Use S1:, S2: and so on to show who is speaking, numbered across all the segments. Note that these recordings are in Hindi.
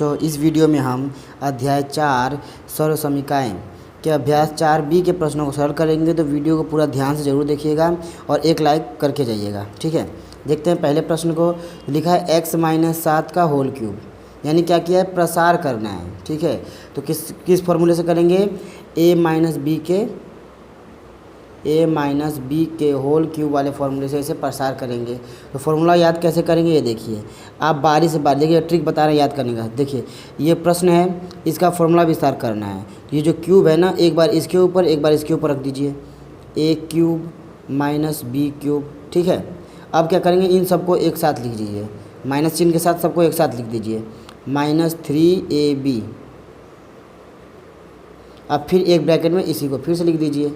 S1: इस वीडियो में हम अध्याय 4 सरल समीकरण के अभ्यास 4B के प्रश्नों को सरल करेंगे। तो वीडियो को पूरा ध्यान से ज़रूर देखिएगा और एक लाइक करके जाइएगा। ठीक है, देखते हैं पहले प्रश्न को। लिखा है x-7 का होल क्यूब, यानी क्या किया है, प्रसार करना है। ठीक है, तो किस फॉर्मूले से करेंगे, a माइनस बी के होल क्यूब वाले फार्मूले से इसे प्रसार करेंगे। तो फार्मूला याद कैसे करेंगे, ये देखिए आप बारी से बारी देखिए, ट्रिक बता रहे हैं याद करने का। देखिए ये प्रश्न है, इसका फार्मूला विस्तार करना है। तो ये जो क्यूब है ना, एक बार इसके ऊपर एक बार इसके ऊपर रख दीजिए, a cube minus B cube. ठीक है, अब क्या करेंगे, इन सबको एक साथ लिख दीजिए, माइनस चिन्ह के साथ सबको एक साथ लिख दीजिए, -3ab। अब फिर एक ब्रैकेट में इसी को फिर से लिख दीजिए,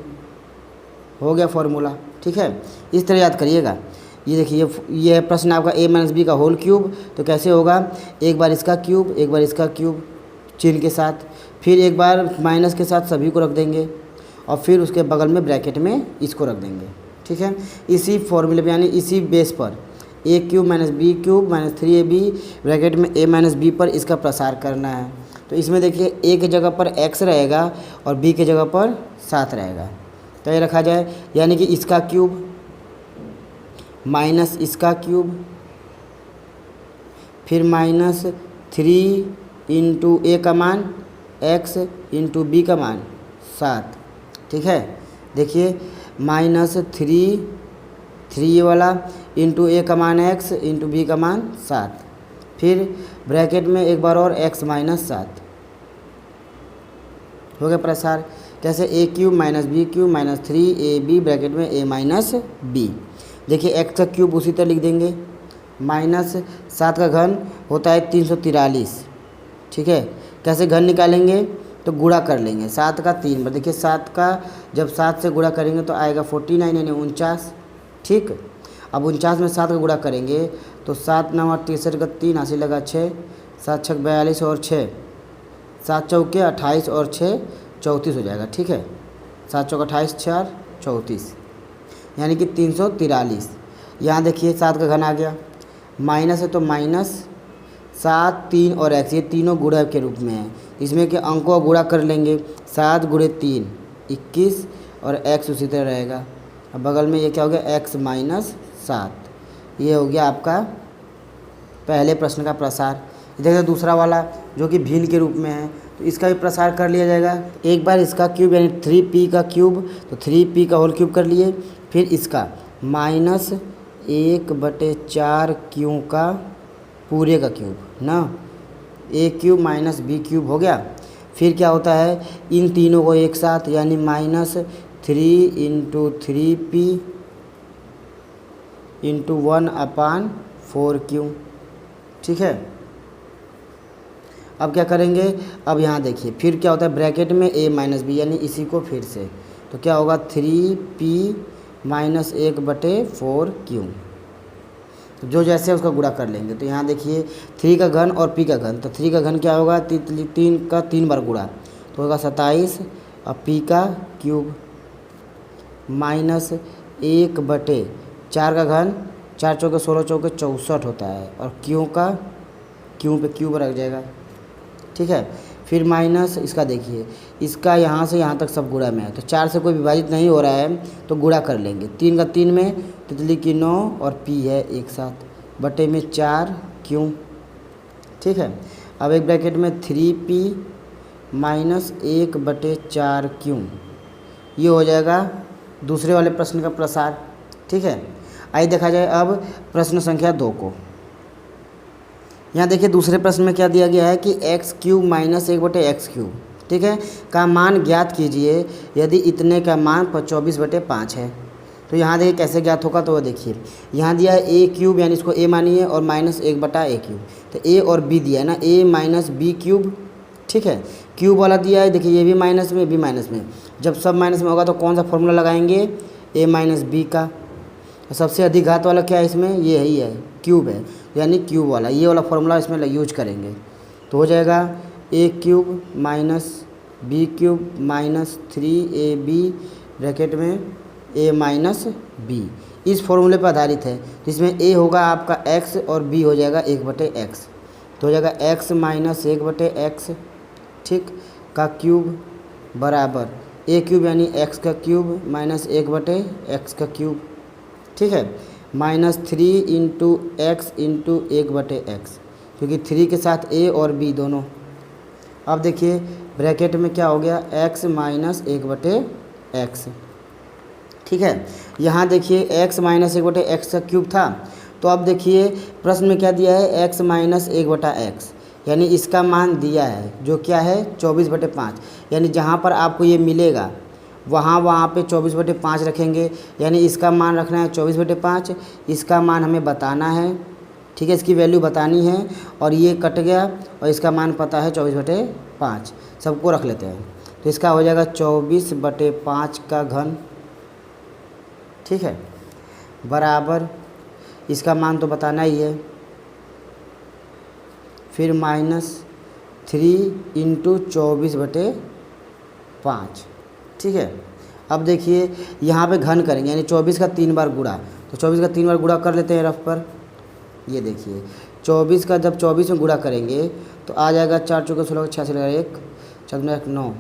S1: हो गया फॉर्मूला। ठीक है, इस तरह याद करिएगा। ये देखिए ये है प्रश्न आपका a माइनस बी का होल क्यूब। तो कैसे होगा, एक बार इसका क्यूब एक बार इसका क्यूब चिन्ह के साथ, फिर एक बार माइनस के साथ सभी को रख देंगे और फिर उसके बगल में ब्रैकेट में इसको रख देंगे। ठीक है, इसी फॉर्मूले पे यानी इसी बेस पर a cube minus B cube minus 3ab bracket में a माइनस बी पर इसका प्रसार करना है। तो इसमें देखिए a की जगह पर x रहेगा और b की जगह पर 7 रहेगा। तो ये रखा जाए, यानी कि इसका क्यूब माइनस इसका क्यूब फिर -3 इंटू ए का मान x इंटू बी का मान 7। ठीक है, देखिए -3 ये वाला इंटू ए का मान x इंटू बी का मान 7, फिर ब्रैकेट में एक बार और x माइनस 7। हो गया प्रसार। कैसे, a cube minus B cube minus 3ab bracket में a माइनस बी। देखिए x का क्यूब उसी तरह लिख देंगे, -7 का घन होता है 343। ठीक है, कैसे घन निकालेंगे, तो गुणा कर लेंगे 7 का 3 बार। देखिए 7 का जब 7 से गुणा करेंगे तो आएगा 49 यानी 49। ठीक, अब 49 में 7 का गुणा करेंगे तो 7 9 63 का 3 80 लगा 6, 7 6 42 और 6 7 चौके 28 और 6 34 हो जाएगा। ठीक है, 7 चौका 28 4 34 यानी कि 343। यहाँ देखिए 7 का घन आ गया, माइनस है तो -7 3 और x, ये तीनों गुणा के रूप में है। इसमें के अंकों का गुणा कर लेंगे, 7 गुणे 3 21 और x उसी तरह रहेगा। अब बगल में ये क्या हो गया, x माइनस 7। ये हो गया आपका पहले प्रश्न का प्रसार। देखिए दूसरा वाला जो कि भिन्न के रूप में है, तो इसका भी प्रसार कर लिया जाएगा। एक बार इसका क्यूब यानी 3p का क्यूब, तो 3p का होल क्यूब कर लिए, फिर इसका -1/4 क्यू का पूरे का क्यूब ना, a cube minus B cube हो गया। फिर क्या होता है, इन तीनों को एक साथ यानी -3 इंटू 3p इंटू 1/4 क्यू। ठीक है, अब क्या करेंगे, अब यहाँ देखिए फिर क्या होता है, ब्रैकेट में a माइनस बी यानी इसी को फिर से, तो क्या होगा 3p माइनस 1/4 क्यू। जो जैसे उसका गुणा कर लेंगे। तो यहाँ देखिए 3 का घन और p का घन, तो 3 का घन क्या होगा, 3 का 3 बार गुणा तो होगा 27 और p का क्यूब -1/4 का घन 4 चौके 16 चौके 64 होता है और क्यू पे क्यूब रख जाएगा। ठीक है, फिर माइनस इसका देखिए, इसका यहाँ से यहाँ तक सब गुणा में है, तो 4 से कोई विभाजित नहीं हो रहा है तो गुणा कर लेंगे। 3 का 3 में, तितली की 9 और p है एक साथ बटे में 4 क्यू। ठीक है, अब एक ब्रैकेट में 3p माइनस 1/4 क्यू। ये हो जाएगा दूसरे वाले प्रश्न का प्रसार। ठीक है, आइए देखा जाए अब प्रश्न संख्या 2 को। यहाँ देखिए दूसरे प्रश्न में क्या दिया गया है कि x cube minus 1/x cube, ठीक है, का मान ज्ञात कीजिए यदि इतने का मान 24/5 है। तो यहाँ देखिए कैसे ज्ञात होगा, तो वो देखिए यहाँ दिया है a क्यूब यानी इसको a मानिए और -1/a क्यूब। तो a और b दिया है ना, a माइनस बी क्यूब। ठीक है, क्यूब वाला दिया है, देखिए ये भी माइनस में, भी माइनस में। जब सब माइनस में होगा तो कौन सा फॉर्मूला लगाएंगे, a माइनस बी का। सबसे अधिक घात वाला क्या है इसमें, ये ही है, क्यूब है, यानी क्यूब वाला, ये वाला फॉर्मूला इसमें यूज करेंगे। तो हो जाएगा a cube minus B cube minus 3ab bracket में a माइनस बी। इस फॉर्मूले पर आधारित है, जिसमें a होगा आपका x और b हो जाएगा 1/x। तो हो जाएगा एक्स माइनस 1/x, ठीक, का क्यूब बराबर ए क्यूब यानी एक्स का क्यूब माइनस 1/x का क्यूब, ठीक है, -3 इंटू एक्स इंटू 1/x, क्योंकि 3 के साथ ए और बी दोनों। अब देखिए ब्रैकेट में क्या हो गया, x माइनस 1/x, ठीक है। यहाँ देखिए x माइनस 1/x का क्यूब था, तो अब देखिए प्रश्न में क्या दिया है, x माइनस 1/x, यानी इसका मान दिया है जो क्या है 24/5, यानी जहाँ पर आपको ये मिलेगा वहाँ पे 24/5 रखेंगे, यानी इसका मान रखना है 24/5, इसका मान हमें बताना है, ठीक है, इसकी वैल्यू बतानी है, और ये कट गया और इसका मान पता है 24/5, सबको रख लेते हैं। तो इसका हो जाएगा 24/5 का घन, ठीक है, बराबर इसका मान तो बताना ही है, फिर -3 इंटू 24/5, ठीक है। अब देखिए यहाँ पे घन करेंगे, यानी 24 का 3 बार गुणा, तो 24 का 3 बार गुणा कर लेते हैं रफ पर। ये देखिए 24 का जब 24 में गुणा करेंगे तो आ जाएगा 4 चौके 16 86 लगा 1 4 1 9,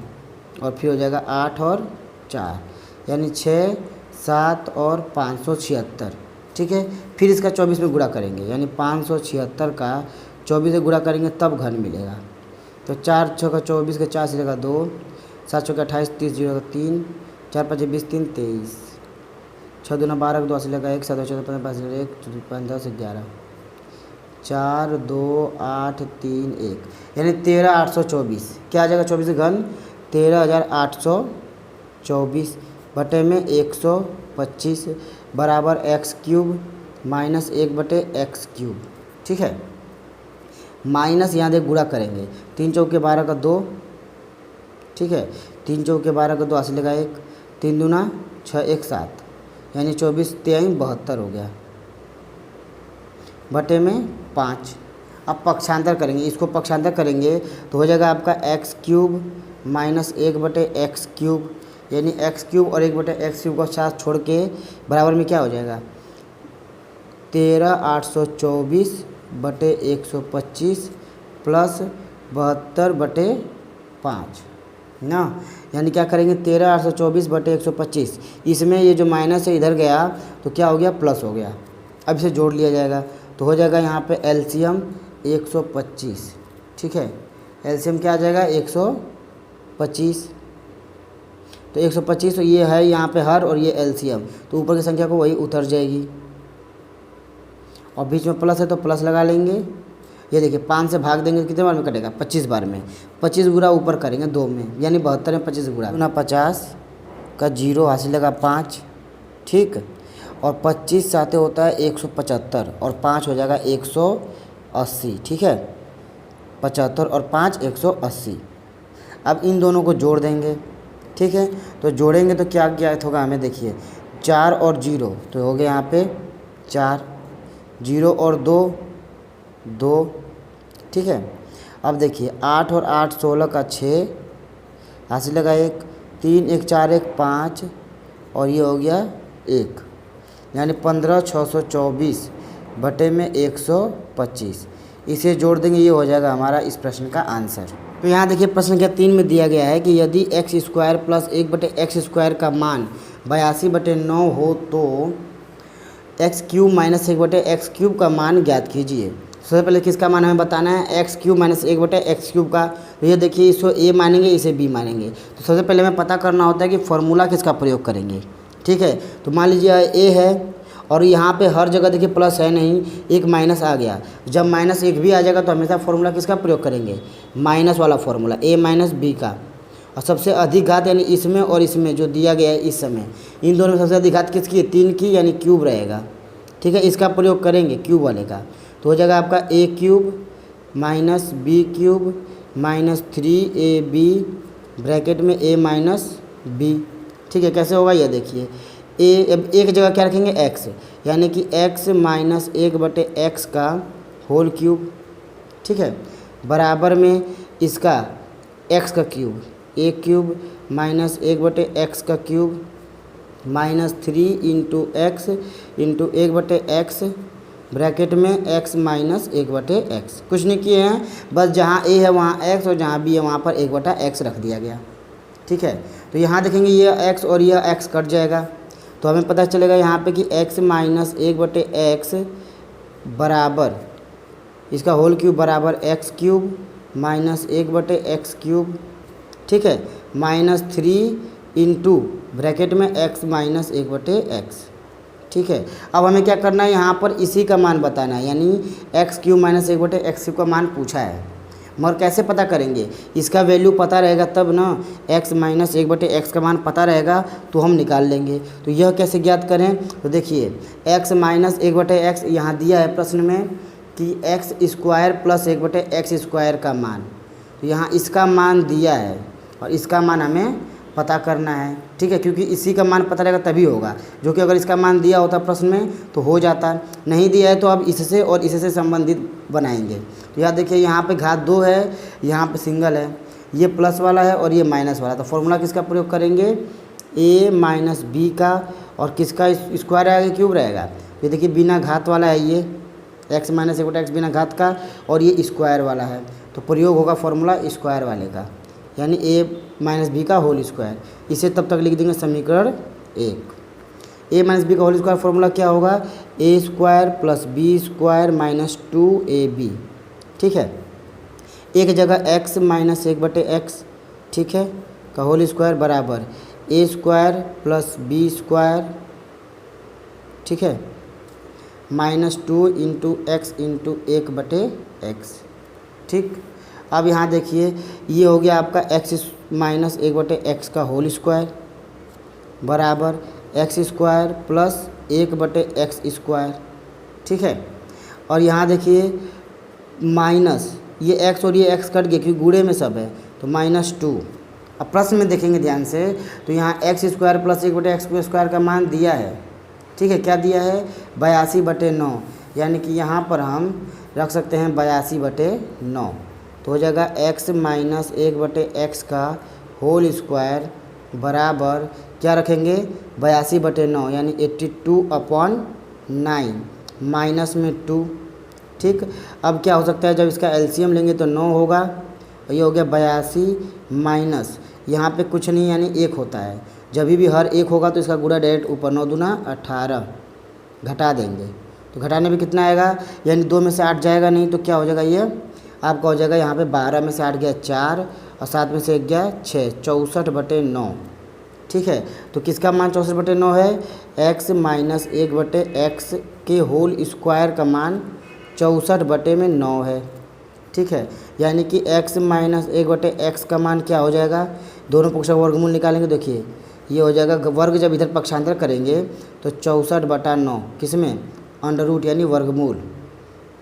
S1: और फिर हो जाएगा 8 और 4, यानी 6 7 और 576, ठीक है। फिर इसका 24 में गुणा करेंगे, यानी 576 का 24 से गुणा करेंगे तब घन मिलेगा। तो 4 चौका 24 का 4 से लगा 2, 7 चौका 28 30 0 3, 4 5 20 3 23, 6 2 12 2 से लगा 1 7 14 15 5 1 5 10 11, 4 2 8 3 1, यानी 13824, क्या आ जाएगा 24 घन 13824 बटे में 125 बराबर x cube minus 1/x cube, ठीक है। माइनस यहाँ देख गुणा करेंगे, 3 चौके 12 का 2, ठीक है, 3 चौके 12 का 2 आगे लगा 1, 3 दूना 6 1 7, यानी 24 3 72 हो गया बटे में 5। अब पक्षांतर करेंगे, इसको पक्षांतर करेंगे तो हो जाएगा आपका x cube minus 1/x cube, यानी एक्स क्यूब और 1/x क्यूब का साथ छोड़ के बराबर में क्या हो जाएगा 13824/125 प्लस 72/5 ना, यानी क्या करेंगे 13824/125, इसमें ये जो माइनस है इधर गया तो क्या हो गया प्लस हो गया, अब इसे जोड़ लिया जाएगा तो हो जाएगा यहाँ पे एलसीएम 125, ठीक है, एलसीएम क्या आ जाएगा 125, तो 125 तो ये है यहाँ पे हर और ये एलसीएम, तो ऊपर की संख्या को वही उतर जाएगी, और बीच में प्लस है तो प्लस लगा लेंगे। ये देखिए 5 से भाग देंगे तो कितने बार में कटेगा 25 बार में, 25 गुना ऊपर करेंगे 2 में, यानी 72 में 25 गुना 50 का 0 हासिल लगा 5, ठीक, और 25 साथे होता है 175 और 5 हो जाएगा 180, ठीक है, 75 और 5 180। अब इन दोनों को जोड़ देंगे, ठीक है, तो जोड़ेंगे तो क्या ज्ञात होगा हमें, देखिए 4 और 0 तो हो गया यहाँ पे 4, 0 और 2 2, ठीक है। अब देखिए 8 और 8 16 का 6 हासिल लगा 1, 3 1 4 1 5, और ये हो गया 1, यानी 15624 बटे में 125, इसे जोड़ देंगे, ये हो जाएगा हमारा इस प्रश्न का आंसर। तो यहाँ देखिए प्रश्न संख्या 3 में दिया गया है कि यदि x² प्लस 1/x² का मान 82/9 हो तो x cube minus 1/x cube का मान ज्ञात कीजिए। सबसे पहले किसका मान हमें बताना है, x cube minus 1/x cube का। तो ये देखिए इसको a मानेंगे, इसे b मानेंगे, तो सबसे पहले हमें पता करना होता है कि फॉर्मूला किसका प्रयोग करेंगे, ठीक है। तो मान लीजिए a है और यहाँ पे हर जगह देखिए प्लस है नहीं, एक माइनस आ गया, जब माइनस एक भी आ जाएगा तो हमेशा फॉर्मूला किसका प्रयोग करेंगे, माइनस वाला फॉर्मूला a माइनस b का, और सबसे अधिक घात यानी इसमें और इसमें जो दिया गया है इस समय, इन दोनों में सबसे अधिक घात किसकी है, 3 की, यानी क्यूब रहेगा, ठीक है, इसका प्रयोग करेंगे क्यूब वाले का। तो हो जाएगा आपका a cube minus b cube minus 3ab bracket में a माइनस b, ठीक है। कैसे होगा ये देखिए, अब एक जगह क्या रखेंगे x, यानी कि x माइनस 1/x का होल क्यूब, ठीक है, बराबर में इसका x का cube a cube minus 1/x का cube minus 3 into x into 1/x bracket में x माइनस 1/x, कुछ नहीं किए हैं, बस जहाँ a है वहाँ x और जहाँ b है वहाँ पर 1/x रख दिया गया। ठीक है, तो यहाँ देखेंगे ये x और यह x कट जाएगा, तो हमें पता चलेगा यहाँ पे कि x माइनस 1/x बराबर इसका होल क्यूब बराबर x cube minus 1/x cube. ठीक है, -3 इंटू ब्रैकेट में x माइनस 1/x। ठीक है, अब हमें क्या करना है, यहाँ पर इसी का मान बताना है, यानी x cube minus 1/x cube का मान पूछा है। मगर कैसे पता करेंगे, इसका वैल्यू पता रहेगा तब ना, x माइनस 1/x का मान पता रहेगा तो हम निकाल लेंगे। तो यह कैसे ज्ञात करें, तो देखिए x माइनस 1/x यहाँ दिया है प्रश्न में कि x square plus 1/x square का मान, तो यहाँ इसका मान दिया है और इसका मान हमें पता करना है। ठीक है, क्योंकि इसी का मान पता रहेगा तभी होगा, जो कि अगर इसका मान दिया होता प्रश्न में तो हो जाता, नहीं दिया है तो अब इससे और इससे संबंधित बनाएंगे। तो यहाँ देखिए यहाँ पे घात 2 है, यहाँ पे सिंगल है, ये प्लस वाला है और ये माइनस वाला, तो फॉर्मूला किसका प्रयोग करेंगे, a माइनस बी का, और किसका स्क्वायर आएगा, क्यूब रहेगा। ये देखिए बिना घात वाला है ये x माइनस 1/x बिना घात का, और ये स्क्वायर वाला है, तो प्रयोग होगा फॉर्मूला स्क्वायर वाले का, यानी a माइनस बी का होल स्क्वायर। इसे तब तक लिख देंगे समीकरण 1। a माइनस बी का होल स्क्वायर फॉर्मूला क्या होगा, a square plus B square minus 2ab। ठीक है, एक जगह x माइनस 1/x, ठीक है, का होल स्क्वायर बराबर a square plus B square, ठीक है, -2 इंटू एक्स इंटू 1/x। ठीक, अब यहाँ देखिए ये हो गया आपका x माइनस 1/x का होल स्क्वायर बराबर x square plus 1/x square. ठीक है, और यहाँ देखिए माइनस ये x और ये x कट गए क्योंकि गुणे में सब है, तो -2। अब प्रश्न में देखेंगे ध्यान से, तो यहाँ x square plus 1/x square का मान दिया है। ठीक है, क्या दिया है, 82/9, यानी कि यहाँ पर हम रख सकते हैं 82/9, तो हो जाएगा x माइनस 1/x का होल स्क्वायर बराबर क्या रखेंगे, 82/9 यानी 82/9 माइनस में 2। ठीक, अब क्या हो सकता है, जब इसका एलसीएम लेंगे तो 9 होगा, और ये हो गया 82 माइनस, यहाँ पे कुछ नहीं यानी 1 होता है, जब भी हर 1 होगा तो इसका गुणा डायरेक्ट ऊपर, 9 दूना 18, घटा देंगे तो घटाने में कितना आएगा, यानी 2 में से 8 जाएगा नहीं, तो क्या हो जाएगा, ये आपका हो जाएगा यहाँ पे 12 में से 8 गया 4 और 7 में से 1 गया 6, 64/9। ठीक है, तो किसका मान 64/9 है, x माइनस 1/x के होल स्क्वायर का मान 64/9 है। ठीक है, यानी कि x माइनस 1/x का मान क्या हो जाएगा, दोनों पक्षों का वर्गमूल निकालेंगे, देखिए ये हो जाएगा वर्ग, जब इधर पक्षांतर करेंगे तो 64/9 किसमें, अंडर रूट यानी वर्गमूल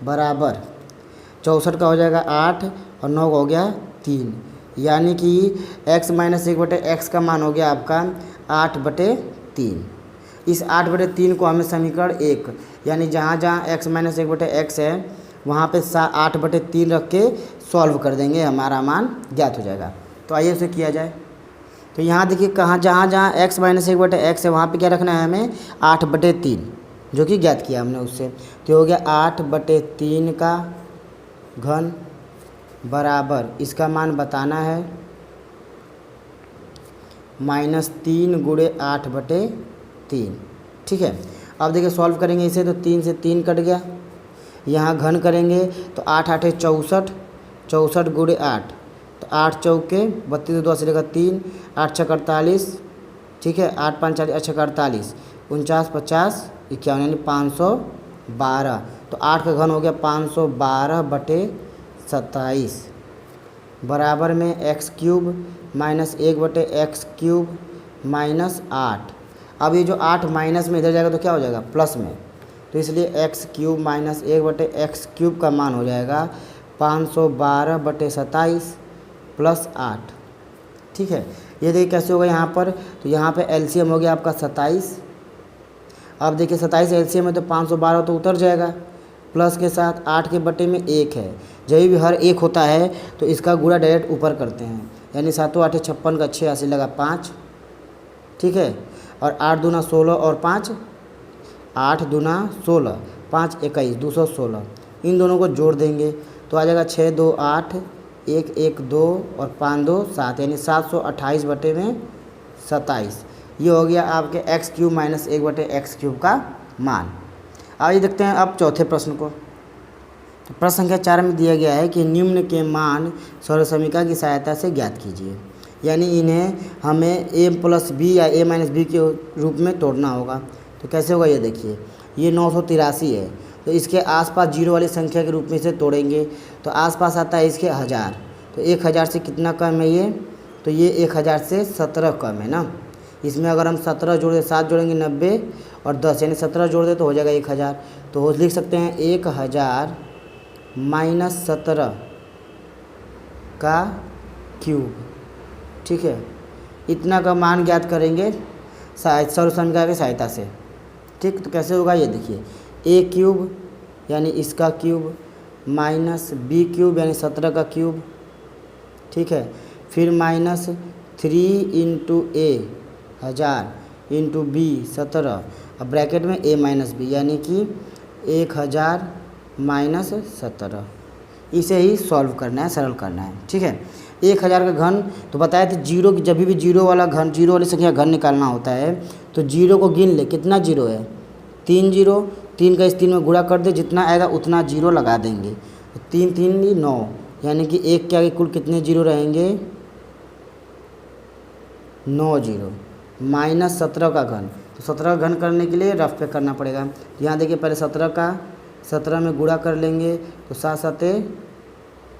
S1: बराबर 64 का हो जाएगा 8 और 9 का हो गया 3, यानी कि x माइनस 1/x का मान हो गया आपका 8/3। इस 8/3 को हमें समीकरण 1 यानी जहाँ जहाँ x माइनस 1/x है वहाँ पे 8/3 रख के सॉल्व कर देंगे, हमारा मान ज्ञात हो जाएगा। तो आइए उसे किया जाए। तो यहाँ देखिए कहाँ जहाँ जहाँ x माइनस 1/x है वहाँ पे क्या रखना है हमें, 8/3, जो कि ज्ञात किया हमने उससे, तो हो गया 8/3 का घन बराबर इसका मान बताना है -3 गुणे 8/3। ठीक है, अब देखिए सॉल्व करेंगे इसे, तो 3 से 3 कट गया, यहाँ घन करेंगे तो 8 8 64, 64 गुणे 8, तो 8 चौके 32, 2 से लेकर 3, 8 6 48। ठीक है, 8 5 40, 8 48, 49 50 51 यानी 512, तो 8 का घन हो गया 512/27 बराबर में x cube minus 1/x cube minus 8। अब ये जो 8 माइनस में इधर जाएगा तो क्या हो जाएगा, प्लस में, तो इसलिए x cube minus 1/x cube का मान हो जाएगा 512/27 प्लस 8। ठीक है, ये देखिए कैसे होगा यहाँ पर, तो यहाँ पे एलसीएम हो गया आपका 27। अब देखिए 27 एलसीएम है तो 512 तो उतर जाएगा, प्लस के साथ 8 के बटे में 1 है, जब भी हर 1 होता है तो इसका गुणा डायरेक्ट ऊपर करते हैं, यानी 7 8 56 का 6 80 लगा 5। ठीक है, और 8 दूना 16 और 5 8 दूना 16, 5 21 216, इन दोनों को जोड़ देंगे तो आ जाएगा 6 2 8, 1 1 2 और 5 2 7, यानी 728 बटे में 27। ये हो गया आपके एक्स क्यूब माइनस 1 बटे एक्स क्यूब का मान। आइए देखते हैं अब चौथे प्रश्न को। तो प्रश्न संख्या 4 में दिया गया है कि निम्न के मान सरल समीकरण की सहायता से ज्ञात कीजिए, यानी इन्हें हमें a प्लस बी या a माइनस बी के रूप में तोड़ना होगा। तो कैसे होगा ये देखिए, ये 983 है तो इसके आसपास जीरो वाली संख्या के रूप में इसे तोड़ेंगे तो आसपास आता है इसके 1000, तो 1000 से कितना कम है ये, तो ये 1000 से 17 कम है ना। इसमें अगर हम 17 जोड़े 7 जोड़ेंगे 90 और 10 यानी 17 जोड़ दे तो हो जाएगा 1000। तो लिख सकते हैं 1000 माइनस 17 का क्यूब, ठीक है। इतना का मान ज्ञात करेंगे सरल समीकरण की सहायता से, ठीक। तो कैसे होगा ये देखिए, ए क्यूब यानी इसका क्यूब माइनस बी क्यूब यानी 17 का क्यूब, ठीक है। फिर माइनस 3 इंटू ए 1000 इंटू बी 17, अब ब्रैकेट में ए माइनस बी यानी कि 1000 माइनस 17। इसे ही सॉल्व करना है, सरल करना है, ठीक है। 1000 का घन तो बताए थे जीरो, जब भी जीरो वाला घन, जीरो वाली संख्या घन निकालना होता है तो जीरो को गिन ले, कितना जीरो है 3 जीरो, 3 का इस 3 में गुणा कर दे, जितना आएगा उतना जीरो लगा देंगे। तो 3 3 9 यानी कि एक के आगे कुल कितने जीरो रहेंगे 9 जीरो। माइनस 17 का घन, तो 17 का घन करने के लिए रफ पे करना पड़ेगा। यहाँ देखिए पहले 17 में गुणा कर लेंगे तो 7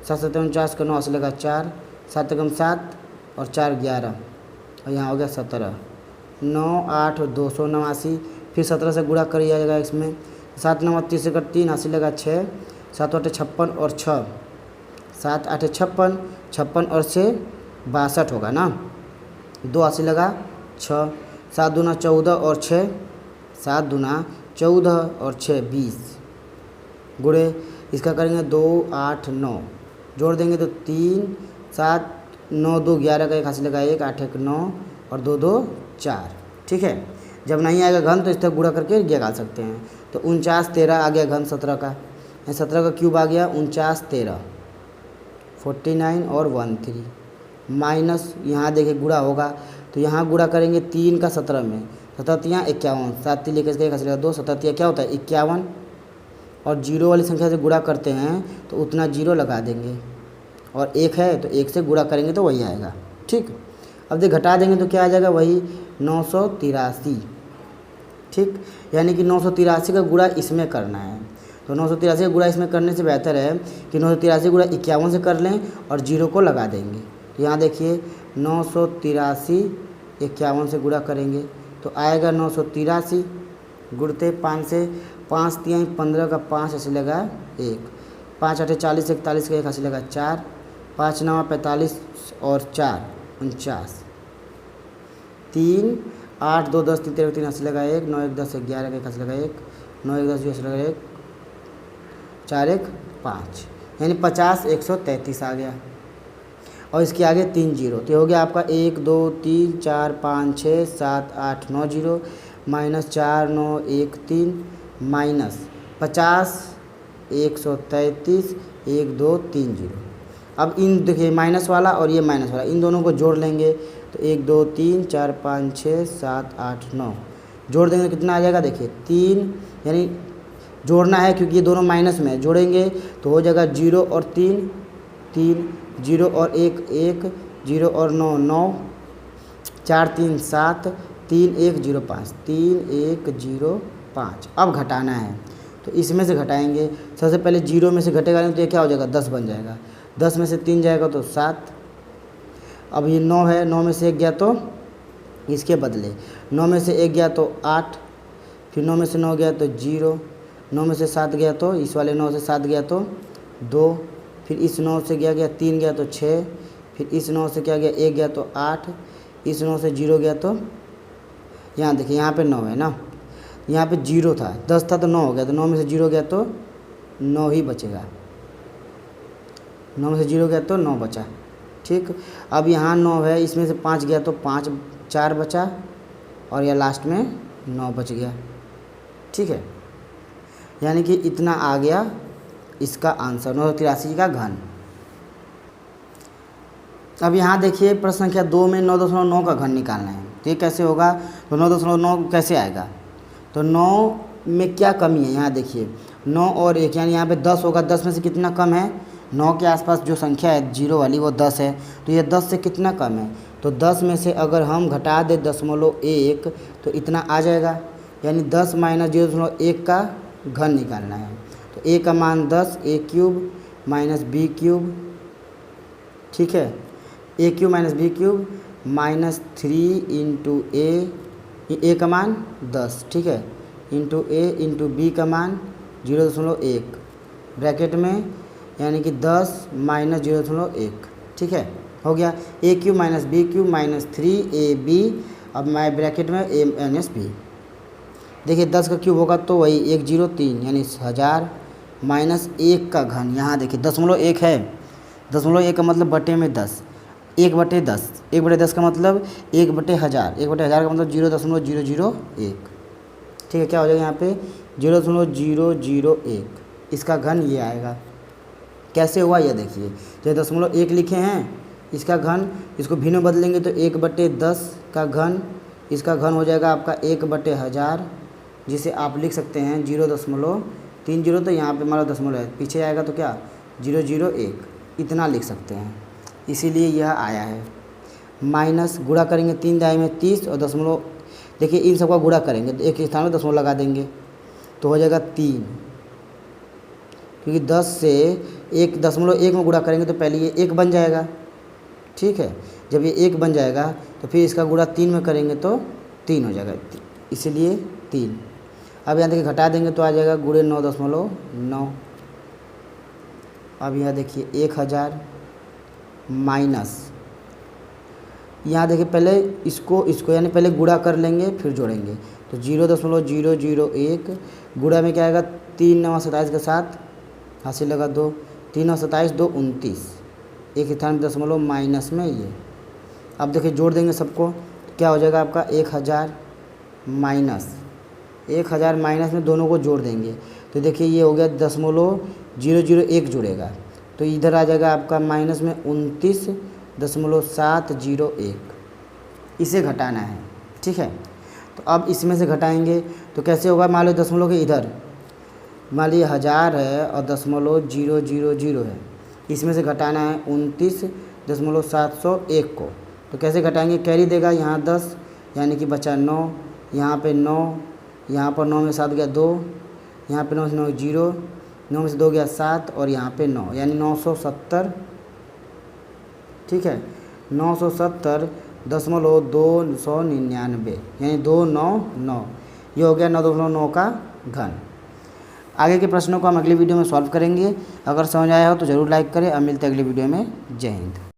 S1: 7 49 का 9 से लगा 4, 7 एकम 7 और 4 11 और यहाँ हो गया 17, 9 8 289। फिर 17 से गुणा कर जाएगा इसमें, 7 9 30 से 3 80 लगा 6, 7 8 56 और 6, 7 8 56, 56 और 6 62 होगा ना, 2 80 लगा 6, 7 दूना 14 और 6, 7 दूना 14 और 6 20, गुणे इसका करेंगे 2 8 9, जोड़ देंगे तो 3 7 9 2 11 का 1 हासिल लगा 1, 8 1 9 और 2 2 4, ठीक है। जब नहीं आएगा घन तो इस तरह गुणा करके निकाल सकते हैं। तो 49 13 आ गया घन 17 का, 17 का क्यूब आ गया 49 13, 49 और 13 माइनस यहाँ देखिए गुणा होगा तो यहाँ गुणा करेंगे 3 का 17 में, 17 यहाँ 51, 7 3 लेकर इसका 1 हासिल लगा 2, 17 क्या होता है 51 और जीरो वाली संख्या से गुणा करते हैं तो उतना जीरो लगा देंगे और 1 है तो 1 से गुणा करेंगे तो वही आएगा, ठीक। अब देख घटा देंगे तो क्या आ जाएगा वही 983, ठीक। यानी कि 983 का गुणा इसमें करना है, तो 983 का गुणा इसमें करने से बेहतर है कि 983 गुणा 51 से कर लें और जीरो को लगा देंगे। तो यहाँ देखिए 983 51 से गुणा करेंगे तो आएगा 983, गुणते 5 से, 5 3 15 का 5 ऐसे लगा 1, 5 8 40 41 का 1 ऐसे लगा 4, 5 9 45 और 4 49, 3 8 2 10 3 13 3 ऐसे लगा 1, 9 1 10 11 का 1 ऐसे लगा 1, 9 1 10 ऐसे लगा 1, 4 1 5 यानी 50 133 आ गया और इसके आगे 3 जीरो। तो हो गया आपका 1 2 3 4 5 6 7 8 9 जीरो माइनस 4 9 1 3 माइनस 50 133 1 2 3 जीरो। अब इन देखिए माइनस वाला और ये माइनस वाला, इन दोनों को जोड़ लेंगे तो 1 2 3 4 5 6 7 8 9 जोड़ देंगे तो कितना आ जाएगा देखिए 3, यानी जोड़ना है क्योंकि ये दोनों माइनस में है, जोड़ेंगे तो हो जाएगा 0 और 3 3, 0 और 1 1, 0 और 9 9, 4 3 7, 3 1 0 5, 3 1 0 5। अब घटाना है तो इसमें से घटाएंगे, सबसे पहले 0 में से घटेगा तो ये क्या हो जाएगा 10 बन जाएगा, 10 में से 3 जाएगा तो 7। अब ये 9 है, 9 में से 1 गया तो इसके बदले 9 में से 1 गया तो 8, फिर 9 में से 9 गया तो 0, 9 में से 7 गया तो इस वाले 9 से 7 गया तो 2, फिर इस 9 से क्या गया 3 गया तो 6, फिर इस 9 से क्या गया 1 गया तो 8, इस 9 से 0 गया तो यहाँ देखिए यहाँ पे 9 है ना, यहाँ पे 0 था, 10 था तो 9 हो गया, तो 9 में से 0 गया तो 9 ही बचेगा, 9 में से 0 गया तो 9 बचा, ठीक। अब यहाँ 9 है, इसमें से 5 गया तो 5 4 बचा और यह लास्ट में 9 बच गया, ठीक है। यानी कि इतना आ गया इसका आंसर 983 का घन। अब यहाँ देखिए प्रश्न संख्या 2 में 9.9 का घन निकालना है। तो ये कैसे होगा, तो 9.9 कैसे आएगा, तो 9 में क्या कमी है यहाँ देखिए 9 और 1 यानी यहाँ पे 10 होगा। 10 में से कितना कम है, 9 के आसपास जो संख्या है जीरो वाली वो 10 है, तो ये 10 से कितना कम है, तो 10 में से अगर हम घटा दें 0.1 तो इतना आ जाएगा, यानी 10 माइनस 0.1 का घन निकालना है। तो a का मान 10 a cube minus B cube, ठीक है, a cube minus B cube minus 3 into a का मान 10, ठीक है, इंटू ए इंटू बी का मान 0.1 ब्रैकेट में, यानी कि 10 माइनस 0.1, ठीक है, हो गया। A cube minus B cube minus 3ab, अब मैं ब्रैकेट में a माइनस बी। देखिए 10 का क्यूब होगा तो वही 103 यानी 1000 माइनस 1 का घन। यहाँ देखिए 0.1 है, 0.1 का मतलब बटे में 10, 1/10, 1/10 का मतलब 1/1000, 1/1000 का मतलब 0.001, ठीक है। क्या हो जाएगा यहाँ पे 0.001, इसका घन ये आएगा। कैसे हुआ ये देखिए, जो 0.1 लिखे हैं इसका घन, इसको भिन्न में बदलेंगे तो 1/10 का घन, इसका घन हो जाएगा आपका 1/1000, जिसे आप लिख सकते हैं 0.30, तो यहाँ पे हमारा दशमलव है, पीछे आएगा तो क्या 001, इतना लिख सकते हैं, इसीलिए यह आया है। माइनस गुणा करेंगे 3 दाई में 30 और दशमलव, देखिए इन सबका गुणा करेंगे तो एक स्थान में दशमलव लगा देंगे तो हो जाएगा 3, क्योंकि 10 से 1.1 में गुणा करेंगे तो पहले ये 1 बन जाएगा, ठीक है। जब ये 1 बन जाएगा तो फिर इसका गुणा 3 में करेंगे तो 3 हो जाएगा, इसलिए 3। अब यहाँ देखिए घटा देंगे तो आ जाएगा गुणे 9.9। अब यहाँ देखिए 1000 माइनस, यहाँ देखिए पहले इसको यानी पहले गुणा कर लेंगे फिर जोड़ेंगे, तो 0.001 गुणा में क्या आएगा 3 9 27 के साथ हासिल लगा 2, 3 9 27 2 29, एक स्थान दशमलव माइनस में ये। अब देखिए जोड़ देंगे सबको तो क्या हो जाएगा आपका 1000 माइनस, 1000 माइनस में दोनों को जोड़ देंगे तो देखिए ये हो गया 0.001 जुड़ेगा, तो इधर आ जाएगा आपका माइनस में 29.701, इसे घटाना है, ठीक है। तो अब इसमें से घटाएंगे तो कैसे होगा, मान लो दशमलव के इधर मान लीजिए 1000 है और 0.000 है, इसमें से घटाना है 29.701 को, तो कैसे घटाएंगे, कैरी देगा यहाँ 10 यानी कि बचा 9, यहाँ पे 9, यहाँ पर 9 में 7 गया 2, यहाँ पे 9 से 9 0, 9 में से 2 गया 7 और यहाँ पे 9 यानी 970, ठीक है, 970.299 यानी 299, ये हो गया 9.9 का घन। आगे के प्रश्नों को हम अगली वीडियो में सॉल्व करेंगे। अगर समझ आया हो तो ज़रूर लाइक करें। अब मिलते हैं अगली वीडियो में। जय हिंद।